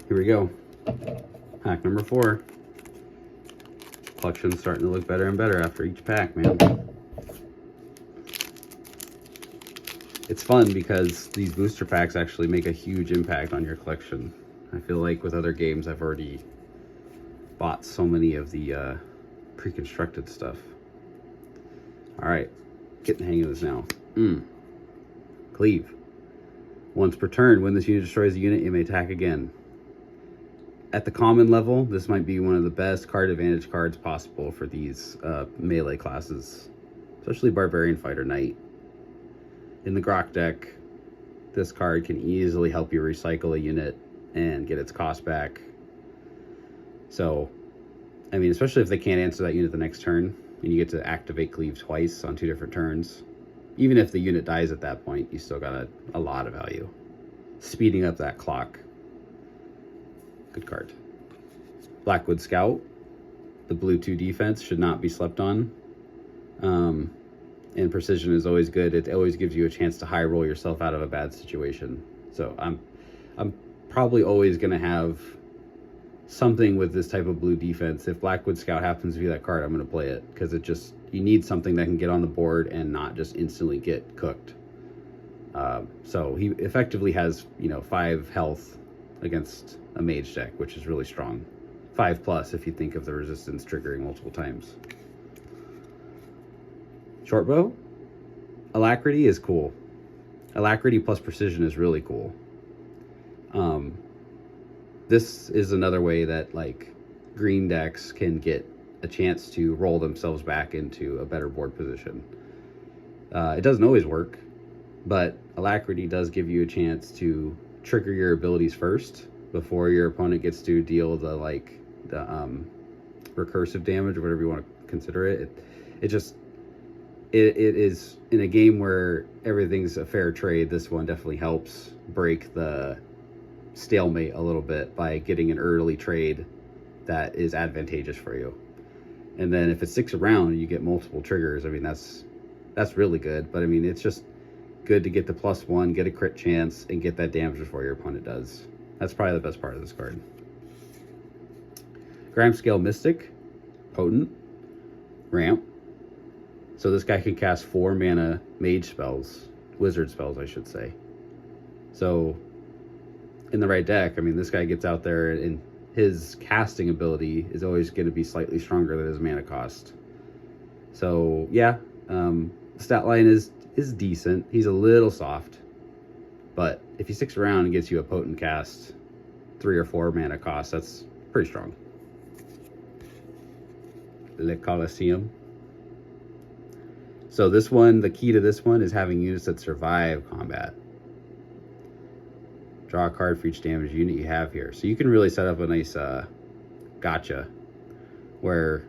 Here we go. Pack number 4. Collection's starting to look better and better after each pack, man. It's fun because these booster packs actually make a huge impact on your collection. I feel like with other games, I've already bought so many of the pre-constructed stuff. All right, getting the hang of this now. Cleave. Once per turn, when this unit destroys a unit, it may attack again. At the common level, this might be one of the best card advantage cards possible for these melee classes, especially Barbarian Fighter Knight. In the Grok deck, this card can easily help you recycle a unit and get its cost back. So, I mean, especially if they can't answer that unit the next turn, and you get to activate Cleave twice on 2 different turns. Even if the unit dies at that point, you still got a lot of value. Speeding up that clock. Good card. Blackwood Scout. The blue 2 defense should not be slept on. And precision is always good. It always gives you a chance to high roll yourself out of a bad situation. So I'm probably always going to have something with this type of blue defense. If Blackwood Scout happens to be that card, I'm going to play it, because it just, you need something that can get on the board and not just instantly get cooked. So he effectively has, 5 health against a mage deck, which is really strong. 5+ if you think of the resistance triggering multiple times. Shortbow. Alacrity is cool. Alacrity plus precision is really cool. This is another way that green decks can get a chance to roll themselves back into a better board position. It doesn't always work, but Alacrity does give you a chance to trigger your abilities first before your opponent gets to deal the recursive damage, or whatever you want to consider it. It is, in a game where everything's a fair trade, this one definitely helps break the stalemate a little bit by getting an early trade that is advantageous for you. And then if it sticks around and you get multiple triggers, I mean, that's really good. But I mean, it's just good to get the +1, get a crit chance, and get that damage before your opponent does. That's probably the best part of this card. Grimescale Mystic. Potent. Ramp. So this guy can cast 4 mana mage spells, wizard spells, I should say. So in the right deck, I mean, this guy gets out there and his casting ability is always going to be slightly stronger than his mana cost. So yeah, stat line is decent. He's a little soft, but if he sticks around and gets you a potent cast, 3 or 4 mana cost, that's pretty strong. Le Colosseum. So this one, the key to this one is having units that survive combat. Draw a card for each damage unit you have here. So you can really set up a nice gotcha, where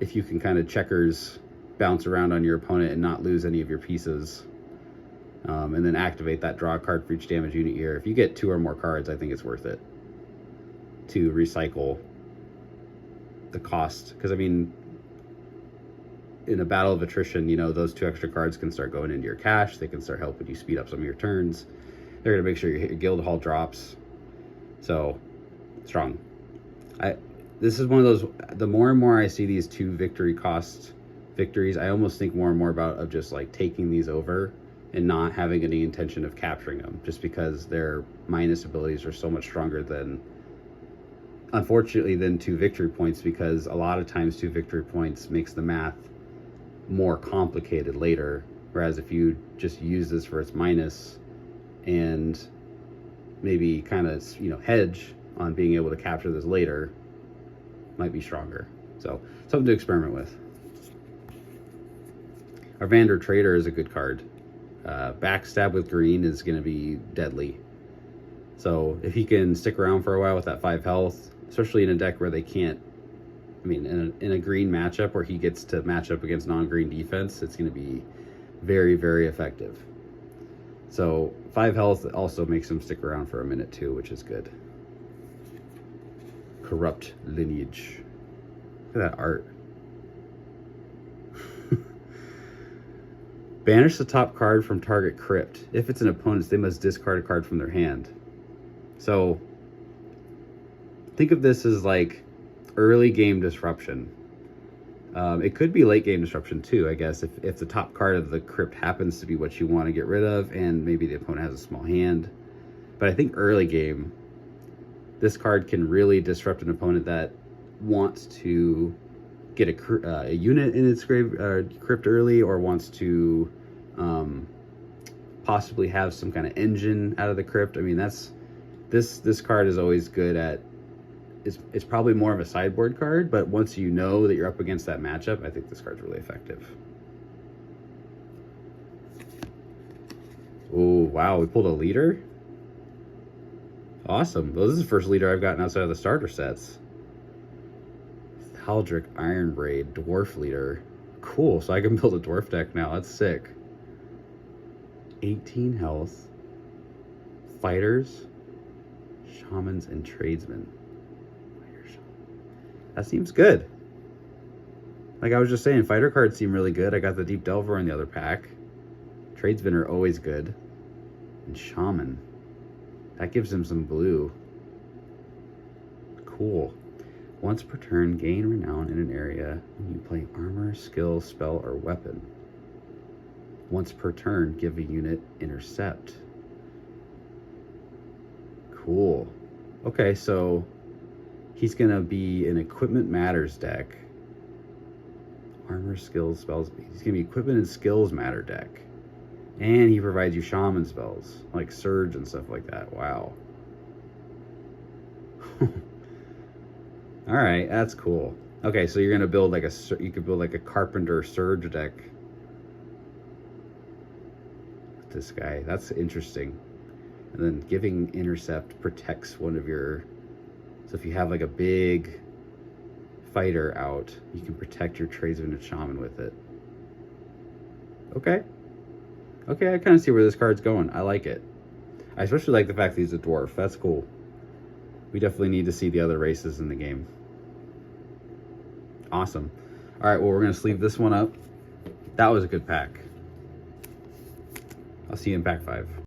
if you can kind of checkers bounce around on your opponent and not lose any of your pieces, and then activate that draw a card for each damage unit here. If you get 2 or more cards, I think it's worth it to recycle the cost. Because I mean, in a battle of attrition, those 2 extra cards can start going into your cash. They can start helping you speed up some of your turns. They're going to make sure you hit your guild hall drops. So, strong. This is one of those, the more and more I see these 2 victory cost victories, I almost think more and more of just taking these over and not having any intention of capturing them, just because their minus abilities are so much stronger than, unfortunately, than 2 victory points, because a lot of times 2 victory points makes the math more complicated later, whereas if you just use this for its minus and maybe kind of hedge on being able to capture this later, might be stronger. So something to experiment with. Our Vander Trader is a good card. Backstab with green is going to be deadly. So if he can stick around for a while with that 5 health, especially in a deck where they can't, I mean, in a green matchup where he gets to match up against non-green defense, it's going to be very, very effective. So 5 health also makes him stick around for a minute too, which is good. Corrupt Lineage. Look at that art. Banish the top card from target crypt. If it's an opponent's, they must discard a card from their hand. So think of this as like early game disruption. It could be late game disruption too, I guess, if the top card of the crypt happens to be what you want to get rid of and maybe the opponent has a small hand. But I think early game, this card can really disrupt an opponent that wants to get a unit in its crypt early, or wants to possibly have some kind of engine out of the crypt. I mean, this card is always good at, it's probably more of a sideboard card, but once you know that you're up against that matchup, I think this card's really effective. Oh, wow, we pulled a leader? Awesome. Well, this is the first leader I've gotten outside of the starter sets. Haldrick Ironbraid, Dwarf Leader. Cool, so I can build a Dwarf deck now. That's sick. 18 health. Fighters, Shamans, and Tradesmen. That seems good. Like I was just saying, fighter cards seem really good. I got the Deep Delver in the other pack. Tradesmen are always good. And Shaman. That gives him some blue. Cool. Once per turn, gain renown in an area when you play armor, skill, spell, or weapon. Once per turn, give a unit intercept. Cool. Okay, so he's going to be an Equipment Matters deck. Armor, skills, spells. He's going to be Equipment and Skills Matter deck. And he provides you Shaman spells, like Surge and stuff like that. Wow. All right, that's cool. Okay, so you're going to build like you could build like a Carpenter Surge deck with this guy. That's interesting. And then giving intercept protects one of your, so if you have like a big fighter out, you can protect your Tradesman and Shaman with it. Okay. Okay, I kind of see where this card's going. I like it. I especially like the fact that he's a dwarf. That's cool. We definitely need to see the other races in the game. Awesome. All right, well, we're going to sleeve this one up. That was a good pack. I'll see you in pack 5.